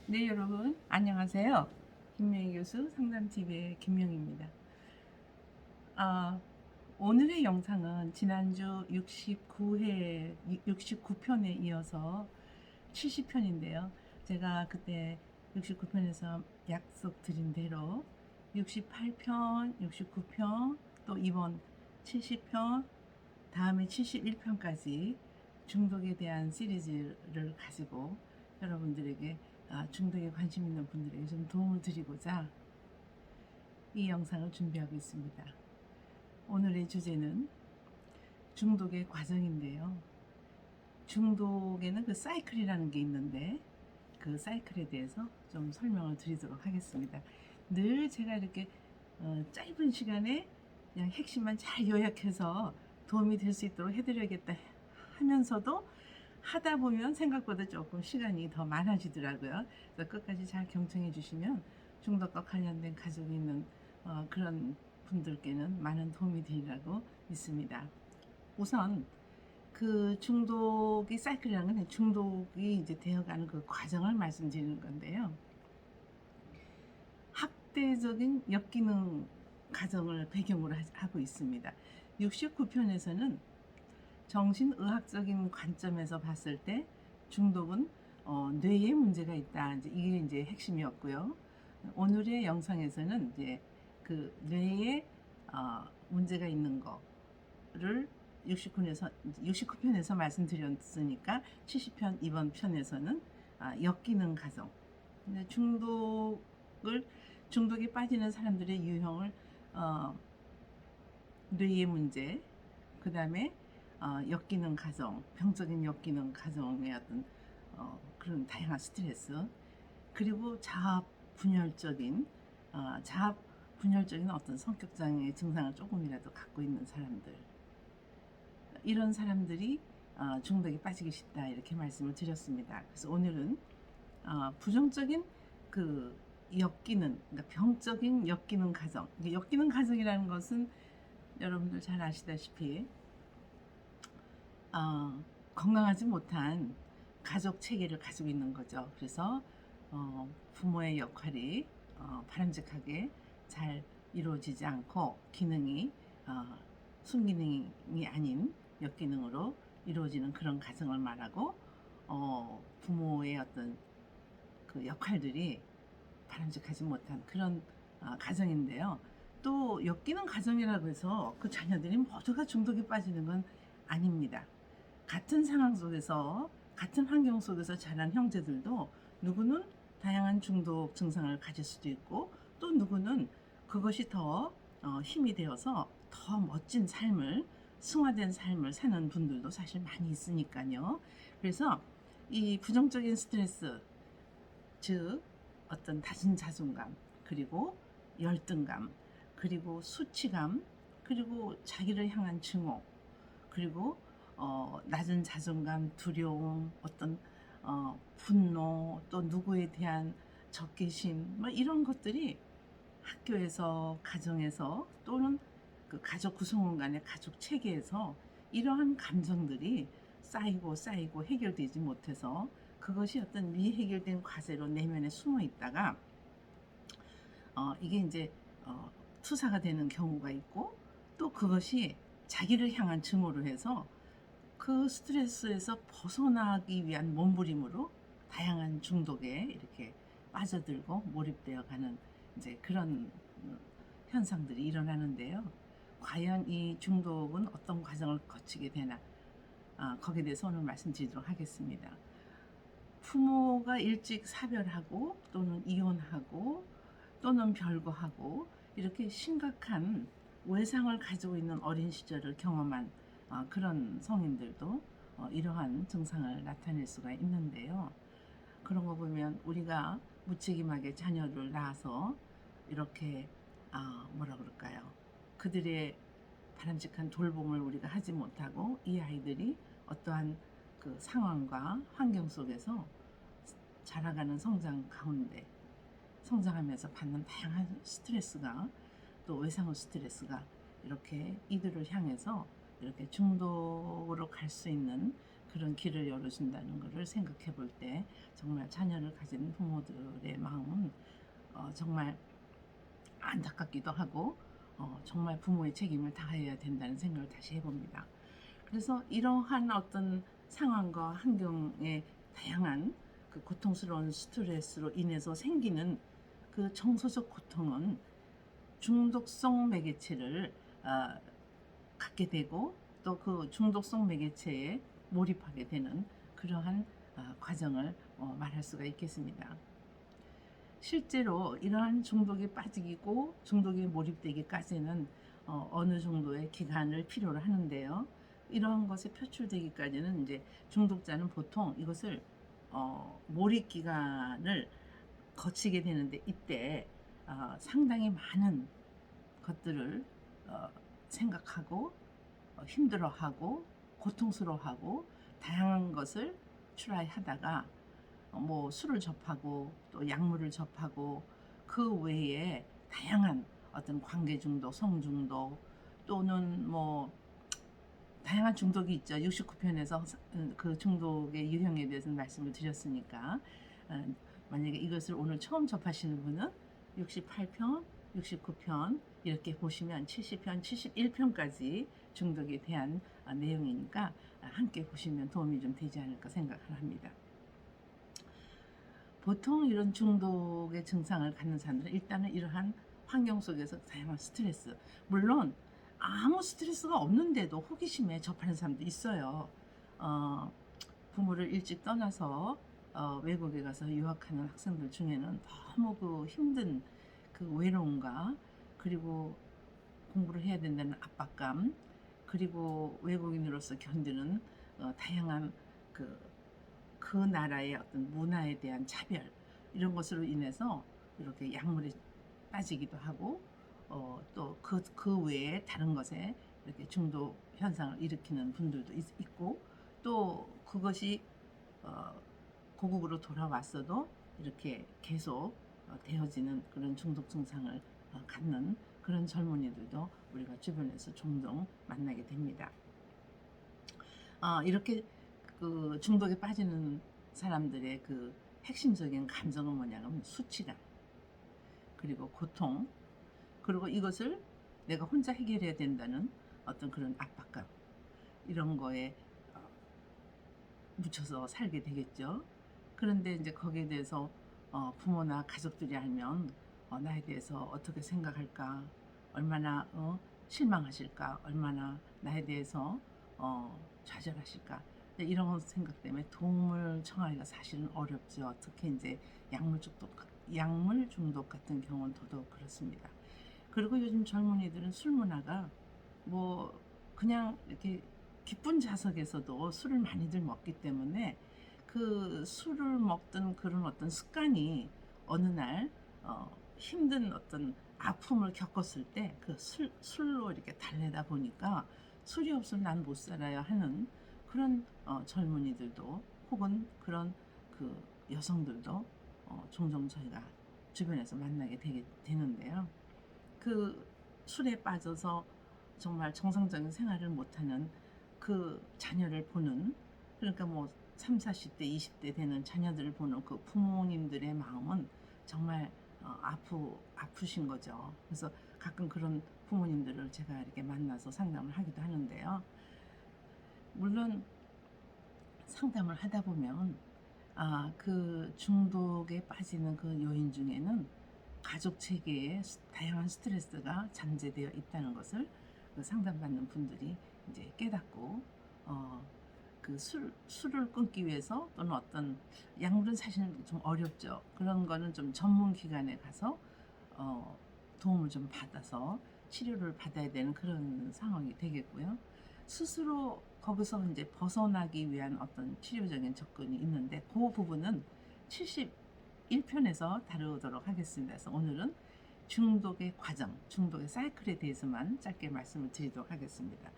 네, 여러분, 안녕하세요. 김명희 교수 상담TV의 김명희입니다. 아, 오늘의 영상은 지난주 69편에 이어서 70편인데요. 제가 그때 69편에서 약속드린 대로 68편, 69편, 또 이번 70편, 다음에 71편까지 중독에 대한 시리즈를 가지고 여러분들에게 중독에 관심 있는 분들에게 좀 도움을 드리고자 이 영상을 준비하고 있습니다. 오늘의 주제는 중독의 과정인데요. 중독에는 그 사이클이라는 게 있는데 그 사이클에 대해서 좀 설명을 드리도록 하겠습니다. 늘 제가 이렇게 짧은 시간에 그냥 핵심만 잘 요약해서 도움이 될 수 있도록 해드려야겠다 하면서도 하다 보면 생각보다 조금 시간이 더 많아지더라고요. 그래서 끝까지 잘 경청해 주시면 중독과 관련된 가족이 있는 그런 분들께는 많은 도움이 되리라고 믿습니다. 우선 그 중독이 사이클이라는 건 중독이 이제 되어가는 그 과정을 말씀드리는 건데요. 학대적인 역기능 과정을 배경으로 하고 있습니다. 69편에서는 정신의학적인 관점에서 봤을 때 중독은 뇌에 문제가 있다. 이게 이제 핵심이었고요. 오늘의 영상에서는 이제 그 뇌에 문제가 있는 거를 69편에서 말씀드렸으니까 70편 이번 편에서는 역기능 가정. 중독에 빠지는 사람들의 유형을 뇌의 문제, 그 다음에 역기능 가정, 병적인 역기능 가정의 어떤 그런 다양한 스트레스, 그리고 자아분열적인 어떤 성격장애 증상을 조금이라도 갖고 있는 사람들, 이런 사람들이 중독에 빠지기 쉽다 이렇게 말씀을 드렸습니다. 그래서 오늘은 부정적인 그 역기능, 그러니까 병적인 역기능 가정. 역기능 가정이라는 것은 여러분들 잘 아시다시피 건강하지 못한 가족 체계를 가지고 있는 거죠. 그래서 부모의 역할이 바람직하게 잘 이루어지지 않고 기능이 순기능이 아닌 역기능으로 이루어지는 그런 가정을 말하고 부모의 어떤 그 역할들이 바람직하지 못한 그런 가정인데요. 또 엮이는 가정이라고 해서 그 자녀들이 모두가 중독에 빠지는 건 아닙니다. 같은 상황 속에서 같은 환경 속에서 자란 형제들도 누구는 다양한 중독 증상을 가질 수도 있고 또 누구는 그것이 더 힘이 되어서 더 멋진 삶을 승화된 삶을 사는 분들도 사실 많이 있으니까요. 그래서 이 부정적인 스트레스, 즉 어떤 낮은 자존감, 그리고 열등감, 그리고 수치감, 그리고 자기를 향한 증오, 그리고 낮은 자존감, 두려움, 어떤 분노, 또 누구에 대한 적개심, 뭐 이런 것들이 학교에서, 가정에서 또는 그 가족 구성원 간의 가족 체계에서 이러한 감정들이 쌓이고 해결되지 못해서 그것이 어떤 미해결된 과제로 내면에 숨어 있다가 이게 이제 투사가 되는 경우가 있고 또 그것이 자기를 향한 증오로 해서 그 스트레스에서 벗어나기 위한 몸부림으로 다양한 중독에 이렇게 빠져들고 몰입되어 가는 이제 그런 현상들이 일어나는데요. 과연 이 중독은 어떤 과정을 거치게 되나 거기에 대해서 오늘 말씀드리도록 하겠습니다. 부모가 일찍 사별하고 또는 이혼하고 또는 별거하고 이렇게 심각한 외상을 가지고 있는 어린 시절을 경험한 그런 성인들도 이러한 증상을 나타낼 수가 있는데요. 그런 거 보면 우리가 무책임하게 자녀를 낳아서 이렇게 뭐라 그럴까요? 그들의 바람직한 돌봄을 우리가 하지 못하고 이 아이들이 어떠한 그 상황과 환경 속에서 자라가는 성장 가운데 성장하면서 받는 다양한 스트레스가 또 외상후 스트레스가 이렇게 이들을 향해서 이렇게 중독으로 갈 수 있는 그런 길을 열어준다는 것을 생각해 볼 때 정말 자녀를 가진 부모들의 마음은 정말 안타깝기도 하고 정말 부모의 책임을 다해야 된다는 생각을 다시 해봅니다. 그래서 이러한 어떤 상황과 환경의 다양한 그 고통스러운 스트레스로 인해서 생기는 그 정서적 고통은 중독성 매개체를 갖게 되고 또 그 중독성 매개체에 몰입하게 되는 그러한 과정을 말할 수가 있겠습니다. 실제로 이러한 중독에 빠지고 중독에 몰입되기까지는 어느 정도의 기간을 필요로 하는데요. 이러한 것에 표출되기까지는 이제 중독자는 보통 이것을 몰입 기간을 거치게 되는데 이때 상당히 많은 것들을 생각하고 힘들어하고 고통스러워하고 다양한 것을 트라이하다가 뭐 술을 접하고 또 약물을 접하고 그 외에 다양한 어떤 관계 중독, 성 중독 또는 뭐 다양한 중독이 있죠. 69편에서 그 중독의 유형에 대해서 말씀을 드렸으니까 만약에 이것을 오늘 처음 접하시는 분은 68편, 69편 이렇게 보시면 70편, 71편까지 중독에 대한 내용이니까 함께 보시면 도움이 좀 되지 않을까 생각을 합니다. 보통 이런 중독의 증상을 갖는 사람들은 일단은 이러한 환경 속에서 다양한 스트레스, 물론 아무 스트레스가 없는데도 호기심에 접하는 사람도 있어요. 부모를 일찍 떠나서 외국에 가서 유학하는 학생들 중에는 너무 그 힘든 그 외로움과 그리고 공부를 해야 된다는 압박감 그리고 외국인으로서 견디는 다양한 그 나라의 어떤 문화에 대한 차별 이런 것으로 인해서 이렇게 약물에 빠지기도 하고 또 그 외에 다른 것에 이렇게 중독 현상을 일으키는 분들도 있고 또 그것이 고국으로 돌아왔어도 이렇게 계속 되어지는 그런 중독 증상을 갖는 그런 젊은이들도 우리가 주변에서 종종 만나게 됩니다. 이렇게 그 중독에 빠지는 사람들의 그 핵심적인 감정은 뭐냐면 수치감 그리고 고통 그리고 이것을 내가 혼자 해결해야 된다는 어떤 그런 압박감 이런 거에 묻혀서 살게 되겠죠. 그런데 이제 거기에 대해서 부모나 가족들이 알면 나에 대해서 어떻게 생각할까 얼마나 실망하실까 얼마나 나에 대해서 좌절하실까 이런 생각 때문에 도움을 청하기가 사실은 어렵죠. 특히 이제 약물 중독 같은 경우는 더더욱 그렇습니다. 그리고 요즘 젊은이들은 술 문화가 뭐 그냥 이렇게 기쁜 자석에서도 술을 많이들 먹기 때문에 그 술을 먹던 그런 어떤 습관이 어느 날 힘든 어떤 아픔을 겪었을 때 그 술로 이렇게 달래다 보니까 술이 없으면 난 못 살아야 하는 그런 젊은이들도 혹은 그런 그 여성들도 종종 저희가 주변에서 만나게 되는데요. 그 술에 빠져서 정말 정상적인 생활을 못하는 그 자녀를 보는 그러니까 뭐 3, 40대, 20대 되는 자녀들을 보는 그 부모님들의 마음은 정말 아프신 거죠. 그래서 가끔 그런 부모님들을 제가 이렇게 만나서 상담을 하기도 하는데요. 물론 상담을 하다 보면 그 중독에 빠지는 그 요인 중에는 가족 체계에 다양한 스트레스가 잠재되어 있다는 것을 그 상담받는 분들이 이제 깨닫고 그 술을 끊기 위해서 또는 어떤 약물은 사실 좀 어렵죠. 그런 거는 좀 전문 기관에 가서 도움을 좀 받아서 치료를 받아야 되는 그런 상황이 되겠고요. 스스로 거기서 이제 벗어나기 위한 어떤 치료적인 접근이 있는데 그 부분은 71편에서 다루도록 하겠습니다. 그래서 오늘은 중독의 과정, 중독의 사이클에 대해서만 짧게 말씀을 드리도록 하겠습니다.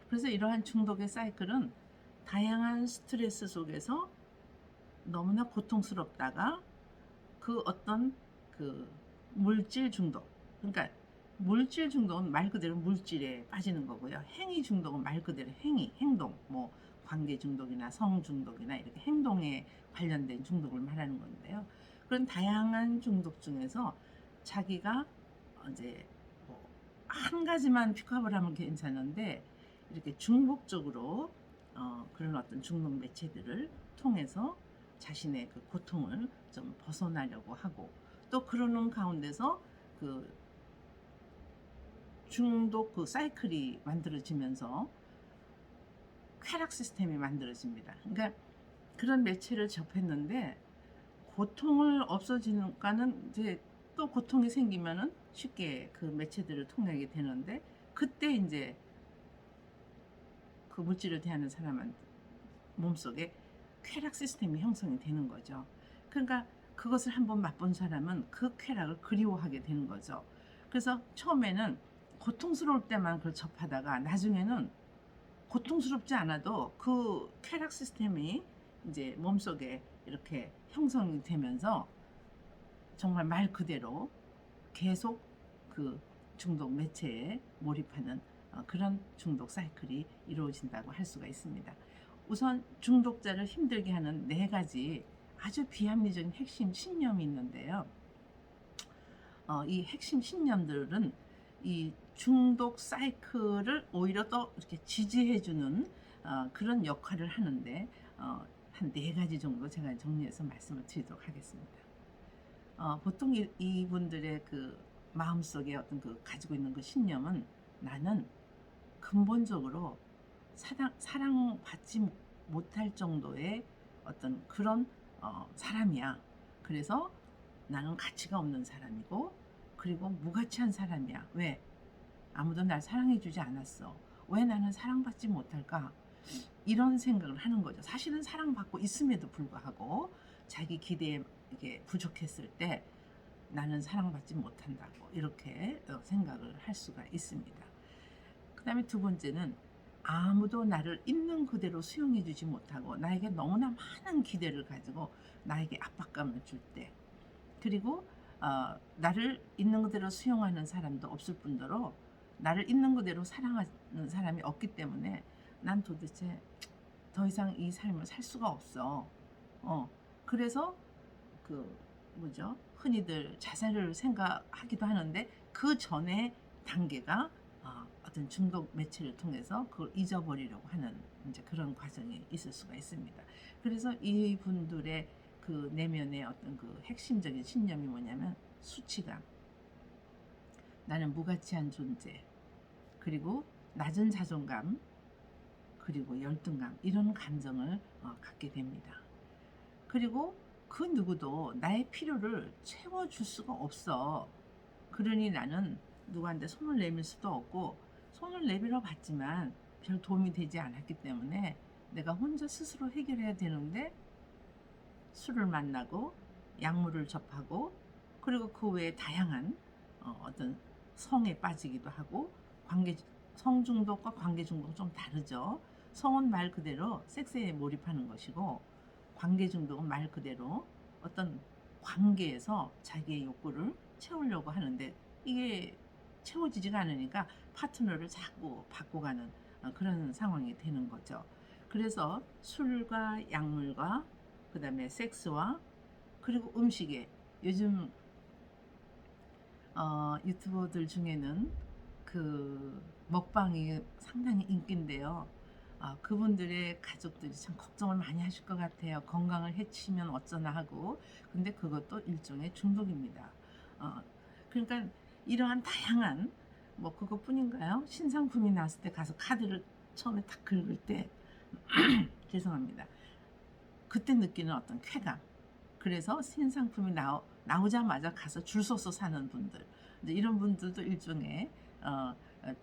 그래서 이러한 중독의 사이클은 다양한 스트레스 속에서 너무나 고통스럽다가 그 어떤 그 물질 중독, 그러니까 물질 중독은 말 그대로 물질에 빠지는 거고요. 행위 중독은 말 그대로 행위, 행동, 뭐 관계 중독이나 성 중독이나 이렇게 행동에 관련된 중독을 말하는 건데요. 그런 다양한 중독 중에서 자기가 이제 뭐한 가지만 픽업을 하면 괜찮은데 이렇게 중복적으로 그런 어떤 중독 매체들을 통해서 자신의 그 고통을 좀 벗어나려고 하고, 또 그러는 가운데서 그 중독 그 사이클이 만들어지면서 쾌락 시스템이 만들어집니다. 그러니까 그런 매체를 접했는데 고통을 없어지는가는 이제 또 고통이 생기면은 쉽게 그 매체들을 통하게 되는데, 그때 이제 그 물질을 대하는 사람은 몸속에 쾌락 시스템이 형성이 되는 거죠. 그러니까 그것을 한번 맛본 사람은 그 쾌락을 그리워하게 되는 거죠. 그래서 처음에는 고통스러울 때만 그걸 접하다가 나중에는 고통스럽지 않아도 그 쾌락 시스템이 이제 몸속에 이렇게 형성이 되면서 정말 말 그대로 계속 그 중독 매체에 몰입하는 그런 중독 사이클이 이루어진다고 할 수가 있습니다. 우선 중독자를 힘들게 하는 4가지 아주 비합리적인 핵심 신념이 있는데요. 이 핵심 신념들은 이 중독 사이클을 오히려 더 이렇게 지지해주는 그런 역할을 하는데, 한 4가지 정도 제가 정리해서 말씀을 드리도록 하겠습니다. 보통 이분들의 그 마음속에 어떤 그 가지고 있는 그 신념은, 나는 근본적으로 사랑받지 못할 정도의 어떤 그런 사람이야. 그래서 나는 가치가 없는 사람이고, 그리고 무가치한 사람이야. 왜? 아무도 날 사랑해주지 않았어. 왜 나는 사랑받지 못할까? 이런 생각을 하는 거죠. 사실은 사랑받고 있음에도 불구하고 자기 기대에 이게 부족했을 때 나는 사랑받지 못한다고 이렇게 생각을 할 수가 있습니다. 그 다음에 2번째는 아무도 나를 있는 그대로 수용해주지 못하고 나에게 너무나 많은 기대를 가지고 나에게 압박감을 줄 때, 그리고 나를 있는 그대로 수용하는 사람도 없을 뿐더러 나를 있는 그대로 사랑하는 사람이 없기 때문에 난 도대체 더 이상 이 삶을 살 수가 없어. 그래서 그 뭐죠? 흔히들 자살을 생각하기도 하는데, 그 전에 단계가 어떤 중독 매체를 통해서 그걸 잊어버리려고 하는 이제 그런 과정이 있을 수가 있습니다. 그래서 이분들의 그 내면의 어떤 그 핵심적인 신념이 뭐냐면 수치감, 나는 무가치한 존재, 그리고 낮은 자존감, 그리고 열등감, 이런 감정을 갖게 됩니다. 그리고 그 누구도 나의 필요를 채워줄 수가 없어. 그러니 나는 누구한테 손을 내밀 수도 없고, 손을 내밀어 봤지만 별 도움이 되지 않았기 때문에 내가 혼자 스스로 해결해야 되는데, 술을 만나고 약물을 접하고, 그리고 그 외에 다양한 어떤 성에 빠지기도 하고, 성중독과 관계중독은 좀 다르죠. 성은 말 그대로 섹스에 몰입하는 것이고, 관계중독은 말 그대로 어떤 관계에서 자기의 욕구를 채우려고 하는데, 이게 채워지지가 않으니까 파트너를 자꾸 바꿔가는 그런 상황이 되는 거죠. 그래서 술과 약물과 그 다음에 섹스와 그리고 음식에, 요즘 유튜버들 중에는 그 먹방이 상당히 인기인데요. 그분들의 가족들이 참 걱정을 많이 하실 것 같아요. 건강을 해치면 어쩌나 하고. 근데 그것도 일종의 중독입니다. 그러니까 이러한 다양한, 뭐 그것뿐인가요? 신상품이 나왔을 때 가서 카드를 처음에 딱 긁을 때 죄송합니다. 그때 느끼는 어떤 쾌감. 그래서 신상품이 나오자마자 가서 줄 서서 사는 분들, 이제 이런 분들도 일종의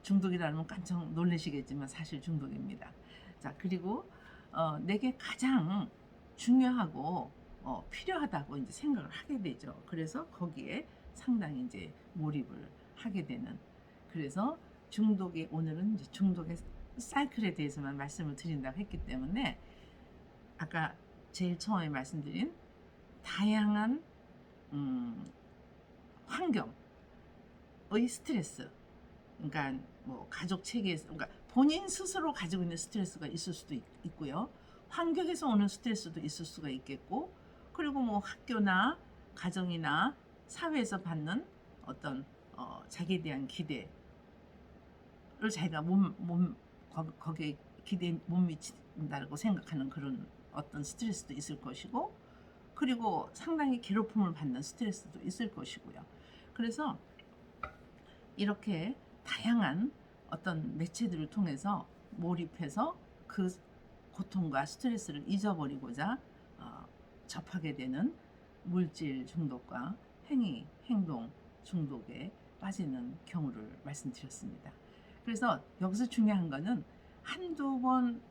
중독이라면 깜짝 놀라시겠지만 사실 중독입니다. 자, 그리고 내게 가장 중요하고 필요하다고 이제 생각을 하게 되죠. 그래서 거기에 상당히 이제 몰입을 하게 되는. 그래서 오늘은 이제 중독의 사이클에 대해서만 말씀을 드린다고 했기 때문에, 아까 제일 처음에 말씀드린 다양한 환경의 스트레스, 그러니까 뭐 가족 체계에서, 그러니까 본인 스스로 가지고 있는 스트레스가 있을 수도 있고요. 환경에서 오는 스트레스도 있을 수가 있겠고, 그리고 뭐 학교나 가정이나 사회에서 받는 어떤 자기에 대한 기대를 자기가 거기에 기대에 못 미친다고 생각하는 그런 어떤 스트레스도 있을 것이고, 그리고 상당히 괴롭힘을 받는 스트레스도 있을 것이고요. 그래서 이렇게 다양한 어떤 매체들을 통해서 몰입해서 그 고통과 스트레스를 잊어버리고자 접하게 되는 물질 중독과 행동 중독에 빠지는 경우를 말씀드렸습니다. 그래서 여기서 중요한 거는 한두 번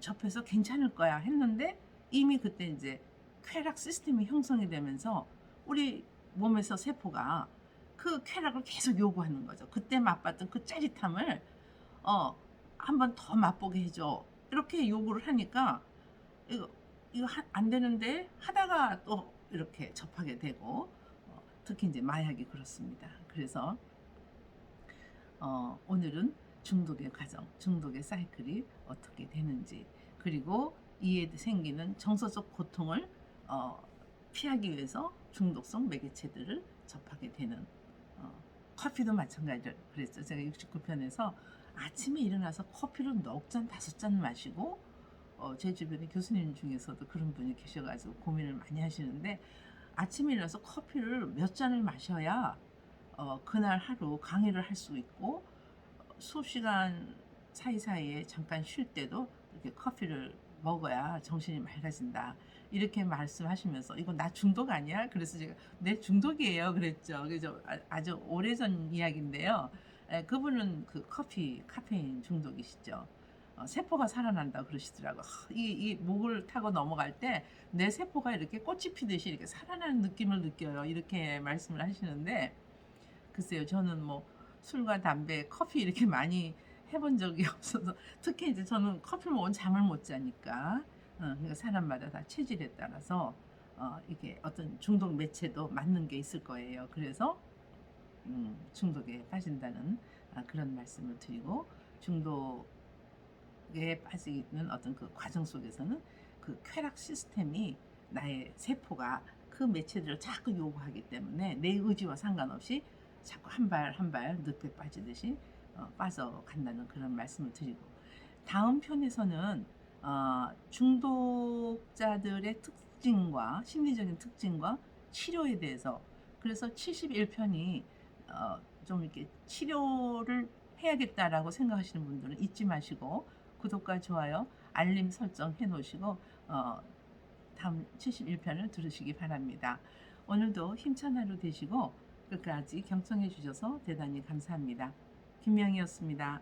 접해서 괜찮을 거야 했는데 이미 그때 이제 쾌락 시스템이 형성이 되면서 우리 몸에서 세포가 그 쾌락을 계속 요구하는 거죠. 그때 맛봤던 그 짜릿함을 한 번 더 맛보게 해줘. 이렇게 요구를 하니까 이거 안 되는데 하다가 또 이렇게 접하게 되고, 특히 이제 마약이 그렇습니다. 그래서 오늘은 중독의 과정, 중독의 사이클이 어떻게 되는지, 그리고 이에 생기는 정서적 고통을 피하기 위해서 중독성 매개체들을 접하게 되는, 커피도 마찬가지로 그랬죠. 제가 69편에서 아침에 일어나서 커피를 넉 잔, 5잔 마시고, 제 주변에 교수님 중에서도 그런 분이 계셔가지고 고민을 많이 하시는데, 아침에 일어나서 커피를 몇 잔을 마셔야 그날 하루 강의를 할 수 있고, 수업 시간 사이사이에 잠깐 쉴 때도 이렇게 커피를 먹어야 정신이 맑아진다. 이렇게 말씀하시면서 이거 나 중독 아니야? 그래서 제가 네 중독이에요 그랬죠. 그래서 아주 오래전 이야기인데요. 그분은 그 카페인 중독이시죠. 세포가 살아난다 그러시더라고. 이 목을 타고 넘어갈 때 내 세포가 이렇게 꽃이 피듯이 이렇게 살아나는 느낌을 느껴요. 이렇게 말씀을 하시는데, 글쎄요, 저는 뭐 술과 담배, 커피 이렇게 많이 해본 적이 없어서, 특히 이제 저는 커피 먹으면 잠을 못 자니까, 그러니까 사람마다 다 체질에 따라서 이게 어떤 중독 매체도 맞는 게 있을 거예요. 그래서 중독에 빠진다는 그런 말씀을 드리고, 중독에 빠지는 어떤 그 과정 속에서는 그 쾌락 시스템이 나의 세포가 그 매체들을 자꾸 요구하기 때문에 내 의지와 상관없이 자꾸 한 발 한 발 늪에 빠지듯이 빠져간다는 그런 말씀을 드리고, 다음 편에서는 중독자들의 특징과 심리적인 특징과 치료에 대해서, 그래서 71편이 좀 이렇게 치료를 해야겠다라고 생각하시는 분들은 잊지 마시고 구독과 좋아요, 알림 설정 해 놓으시고 다음 71편을 들으시기 바랍니다. 오늘도 힘찬 하루 되시고 끝까지 경청해 주셔서 대단히 감사합니다. 김명희였습니다.